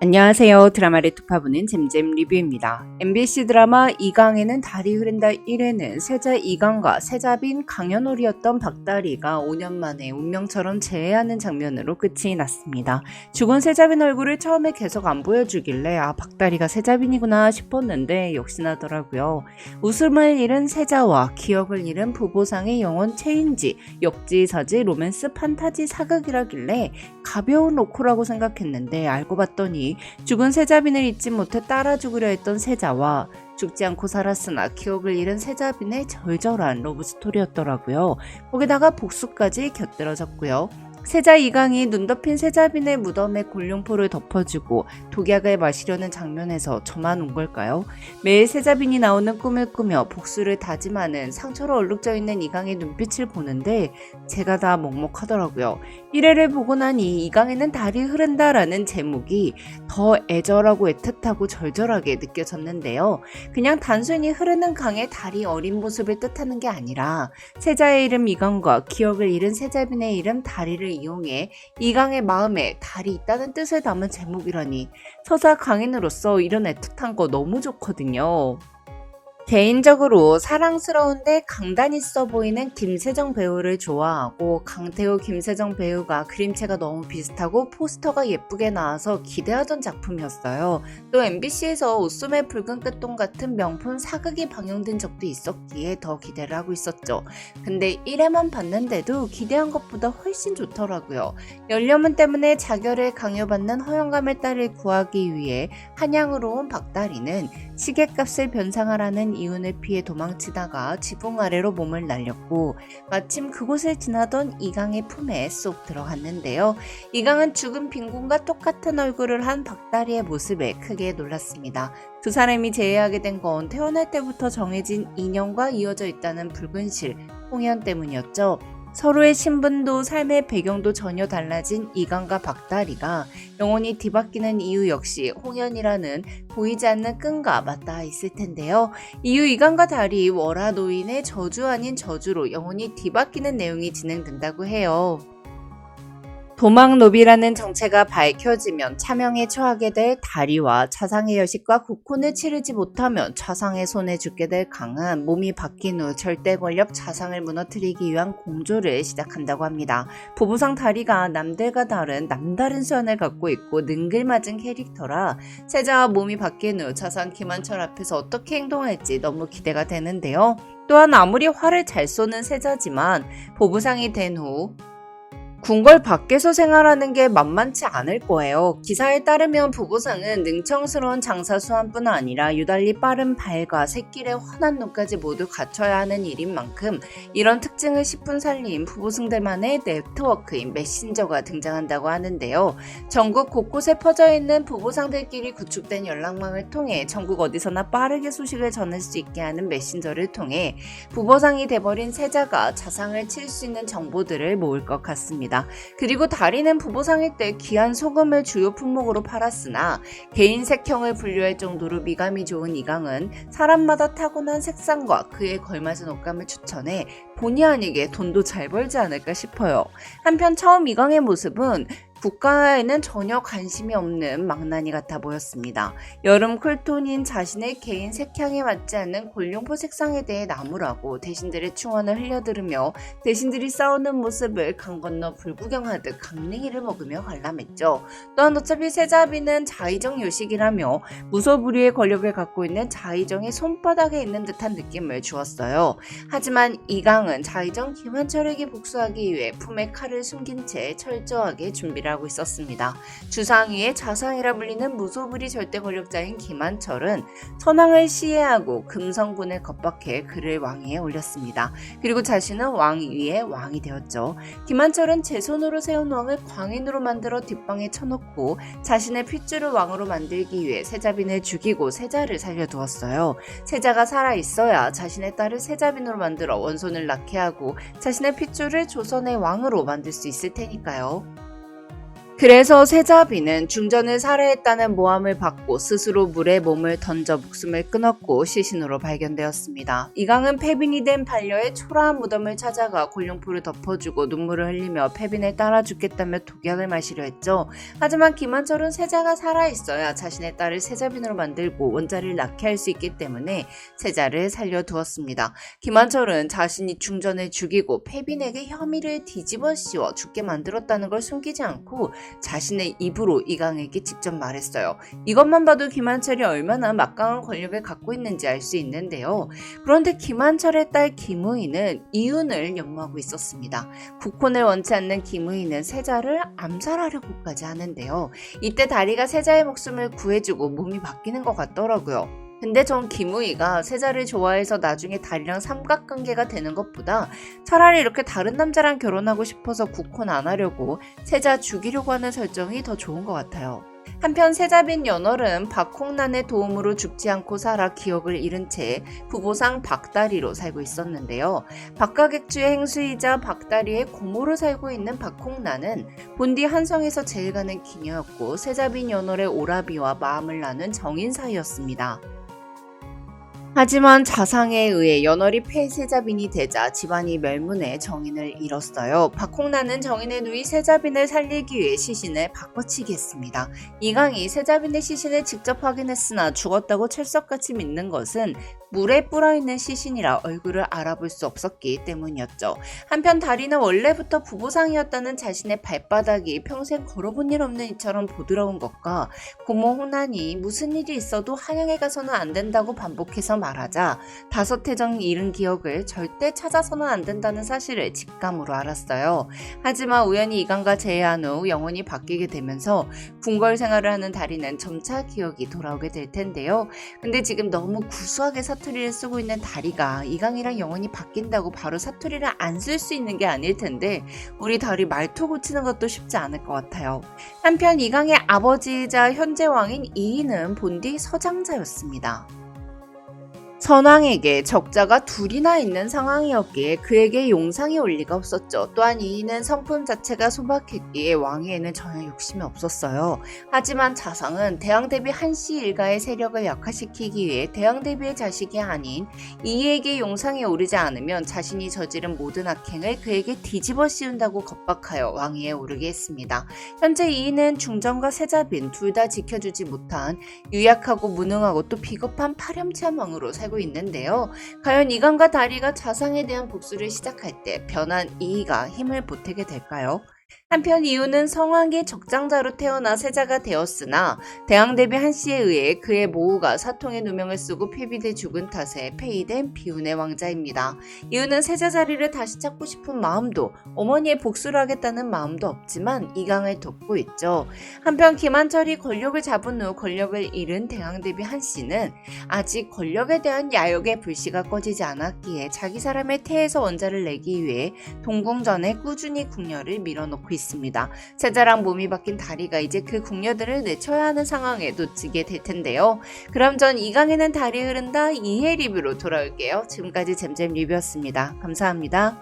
안녕하세요. 드라마를 특파보는 잼잼 리뷰입니다. MBC 드라마 이강에는 달이 흐른다 1회는 세자 이강과 세자빈 강연홀이었던 박다리가 5년 만에 운명처럼 재회하는 장면으로 끝이 났습니다. 죽은 세자빈 얼굴을 처음에 계속 안 보여주길래 박다리가 세자빈이구나 싶었는데 역시나더라고요. 웃음을 잃은 세자와 기억을 잃은 부보상의 영혼 체인지, 역지사지, 로맨스, 판타지, 사극이라길래 가벼운 로코라고 생각했는데 알고 봤더니 죽은 세자빈을 잊지 못해 따라 죽으려 했던 세자와 죽지 않고 살았으나 기억을 잃은 세자빈의 절절한 러브스토리였더라고요. 거기다가 복수까지 곁들여졌고요. 세자 이강이 눈 덮인 세자빈의 무덤에 골룡포를 덮어주고 독약을 마시려는 장면에서 저만 온 걸까요? 매일 세자빈이 나오는 꿈을 꾸며 복수를 다짐하는 상처로 얼룩져 있는 이강의 눈빛을 보는데 제가 다 먹먹하더라고요. 1회를 보고 나니 이강에는 달이 흐른다라는 제목이 더 애절하고 애틋하고 절절하게 느껴졌는데요. 그냥 단순히 흐르는 강에 달이 어린 모습을 뜻하는 게 아니라 세자의 이름 이강과 기억을 잃은 세자빈의 이름 다리를 이용해 이강의 마음에 달이 있다는 뜻을 담은 제목이라니 서사 강인으로서 이런 애틋한 거 너무 좋거든요. 개인적으로 사랑스러운데 강단 있어 보이는 김세정 배우를 좋아하고 강태호 김세정 배우가 그림체가 너무 비슷하고 포스터가 예쁘게 나와서 기대하던 작품이었어요. 또 MBC에서 옷소매 붉은 끝동 같은 명품 사극이 방영된 적도 있었기에 더 기대를 하고 있었죠. 근데 1회만 봤는데도 기대한 것보다 훨씬 좋더라고요. 연료문 때문에 자결을 강요받는 허영감의 딸을 구하기 위해 한양으로 온 박다리는 시계값을 변상하라는 이윤을 피해 도망치다가 지붕 아래로 몸을 날렸고 마침 그곳을 지나던 이강의 품에 쏙 들어갔는데요. 이강은 죽은 빈군과 똑같은 얼굴을 한 박다리의 모습에 크게 놀랐습니다. 두 사람이 재회하게 된 건 태어날 때부터 정해진 인연과 이어져 있다는 붉은 실, 홍연 때문이었죠. 서로의 신분도 삶의 배경도 전혀 달라진 이강과 박다리가 영혼이 뒤바뀌는 이유 역시 홍연이라는 보이지 않는 끈과 맞닿아 있을 텐데요. 이후 이강과 달이 월화 노인의 저주 아닌 저주로 영혼이 뒤바뀌는 내용이 진행된다고 해요. 도망노비라는 정체가 밝혀지면 차명에 처하게 될 다리와 차상의 여식과 국혼을 치르지 못하면 차상의 손에 죽게 될 강은 몸이 바뀐 후 절대 권력 차상을 무너뜨리기 위한 공조를 시작한다고 합니다. 부부상 다리가 남들과 다른 남다른 수완을 갖고 있고 능글맞은 캐릭터라 세자와 몸이 바뀐 후 차상 김한철 앞에서 어떻게 행동할지 너무 기대가 되는데요. 또한 아무리 활을 잘 쏘는 세자지만 보부상이 된 후 궁궐 밖에서 생활하는 게 만만치 않을 거예요. 기사에 따르면 부부상은 능청스러운 장사 수완뿐 아니라 유달리 빠른 발과 새길의 환한 눈까지 모두 갖춰야 하는 일인 만큼 이런 특징을 10분 살린 부부승들만의 네트워크인 메신저가 등장한다고 하는데요. 전국 곳곳에 퍼져 있는 부부상들끼리 구축된 연락망을 통해 전국 어디서나 빠르게 소식을 전할 수 있게 하는 메신저를 통해 부부상이 돼버린 세자가 자상을 칠 수 있는 정보들을 모을 것 같습니다. 그리고 다리는 부부상일 때 귀한 소금을 주요 품목으로 팔았으나 개인 색형을 분류할 정도로 미감이 좋은 이강은 사람마다 타고난 색상과 그에 걸맞은 옷감을 추천해 본의 아니게 돈도 잘 벌지 않을까 싶어요. 한편 처음 이강의 모습은 국가에는 전혀 관심이 없는 망나니 같아 보였습니다. 여름 쿨톤인 자신의 개인 색향에 맞지 않는 골룡포 색상에 대해 나무라고 대신들의 충언을 흘려들으며 대신들이 싸우는 모습을 강 건너 불구경하듯 강냉이를 먹으며 관람했죠. 또한 어차피 세자비는 자의정 요식이라며 무소불위의 권력을 갖고 있는 자의정의 손바닥에 있는 듯한 느낌을 주었어요. 하지만 이강은 자의정 김한철에게 복수하기 위해 품에 칼을 숨긴 채 철저하게 준비를 하고 있었습니다. 주상위의 자상이라 불리는 무소불위 절대 권력자인 김한철은 선왕을 시해하고 금성군을 겁박해 그를 왕위에 올렸습니다. 그리고 자신은 왕 위에 왕이 되었죠. 김한철은 제 손으로 세운 왕을 광인으로 만들어 뒷방에 쳐놓고 자신의 핏줄을 왕으로 만들기 위해 세자빈을 죽이고 세자를 살려두었어요. 세자가 살아있어야 자신의 딸을 세자빈으로 만들어 원손을 낳게 하고 자신의 핏줄을 조선의 왕으로 만들 수 있을 테니까요. 그래서 세자비는 중전을 살해했다는 모함을 받고 스스로 물에 몸을 던져 목숨을 끊었고 시신으로 발견되었습니다. 이강은 패빈이 된 반려의 초라한 무덤을 찾아가 골룡포를 덮어주고 눈물을 흘리며 패빈을 따라 죽겠다며 독약을 마시려 했죠. 하지만 김한철은 세자가 살아있어야 자신의 딸을 세자빈으로 만들고 원자를 낳게 할 수 있기 때문에 세자를 살려두었습니다. 김한철은 자신이 중전을 죽이고 패빈에게 혐의를 뒤집어 씌워 죽게 만들었다는 걸 숨기지 않고 자신의 입으로 이강에게 직접 말했어요. 이것만 봐도 김한철이 얼마나 막강한 권력을 갖고 있는지 알 수 있는데요. 그런데 김한철의 딸 김의희는 이윤을 연모하고 있었습니다. 국혼을 원치 않는 김의희는 세자를 암살하려고까지 하는데요. 이때 다리가 세자의 목숨을 구해주고 몸이 바뀌는 것 같더라고요. 근데 전 김우희가 세자를 좋아해서 나중에 다리랑 삼각관계가 되는 것보다 차라리 이렇게 다른 남자랑 결혼하고 싶어서 국혼 안 하려고 세자 죽이려고 하는 설정이 더 좋은 것 같아요. 한편 세자빈 연월은 박홍란의 도움으로 죽지 않고 살아 기억을 잃은 채 부보상 박다리로 살고 있었는데요. 박가객주의 행수이자 박다리의 고모로 살고 있는 박홍란은 본디 한성에서 제일 가는 기녀였고 세자빈 연월의 오라비와 마음을 나눈 정인 사이였습니다. 하지만 자상에 의해 연월이 폐세자빈이 되자 집안이 멸문해 정인을 잃었어요. 박홍란은 정인의 누이 세자빈을 살리기 위해 시신을 바꿔치기 했습니다. 이강이 세자빈의 시신을 직접 확인했으나 죽었다고 철석같이 믿는 것은 물에 불어있는 시신이라 얼굴을 알아볼 수 없었기 때문이었죠. 한편 다리는 원래부터 부보상이었다는 자신의 발바닥이 평생 걸어본 일 없는 이처럼 부드러운 것과 고모 홍란이 무슨 일이 있어도 한양에 가서는 안 된다고 반복해서 말하자 다섯해정 잃은 기억을 절대 찾아서는 안 된다는 사실을 직감으로 알았어요. 하지만 우연히 이강과 재회한 후 영혼이 바뀌게 되면서 궁궐 생활을 하는 다리는 점차 기억이 돌아오게 될 텐데요. 근데 지금 너무 구수하게 사투리를 쓰고 있는 다리가 이강이랑 영혼이 바뀐다고 바로 사투리를 안 쓸 수 있는 게 아닐 텐데 우리 다리 말투 고치는 것도 쉽지 않을 것 같아요. 한편 이강의 아버지이자 현재 왕인 이인은 본디 서장자였습니다. 선왕에게 적자가 둘이나 있는 상황이었기에 그에게 용상이 올 리가 없었죠. 또한 이인은 성품 자체가 소박했기에 왕위에는 전혀 욕심이 없었어요. 하지만 자상은 대왕대비 한씨 일가의 세력을 약화시키기 위해 대왕대비의 자식이 아닌 이에게 용상이 오르지 않으면 자신이 저지른 모든 악행을 그에게 뒤집어 씌운다고 겁박하여 왕위에 오르게 했습니다. 현재 이인은 중전과 세자빈 둘 다 지켜주지 못한 유약하고 무능하고 또 비겁한 파렴치한 왕으로 살고 있는데요. 과연 이강과 다리가 자상에 대한 복수를 시작할 때 변한 이의가 힘을 보태게 될까요? 한편 이유는 성왕의 적장자로 태어나 세자가 되었으나 대왕대비 한씨에 의해 그의 모우가 사통의 누명을 쓰고 폐비돼 죽은 탓에 폐위된 비운의 왕자입니다. 이유는 세자 자리를 다시 찾고 싶은 마음도 어머니의 복수를 하겠다는 마음도 없지만 이강을 돕고 있죠. 한편 김한철이 권력을 잡은 후 권력을 잃은 대왕대비 한씨는 아직 권력에 대한 야욕의 불씨가 꺼지지 않았기에 자기 사람의 태에서 원자를 내기 위해 동궁전에 꾸준히 궁녀를 밀어넣고 있습니다. 세자랑 몸이 바뀐 다리가 이제 그 궁녀들을 내쳐야 하는 상황에 놓치게 될 텐데요. 그럼 전 이강에는 달이 흐른다 2회 리뷰로 돌아올게요. 지금까지 잼잼 리뷰였습니다. 감사합니다.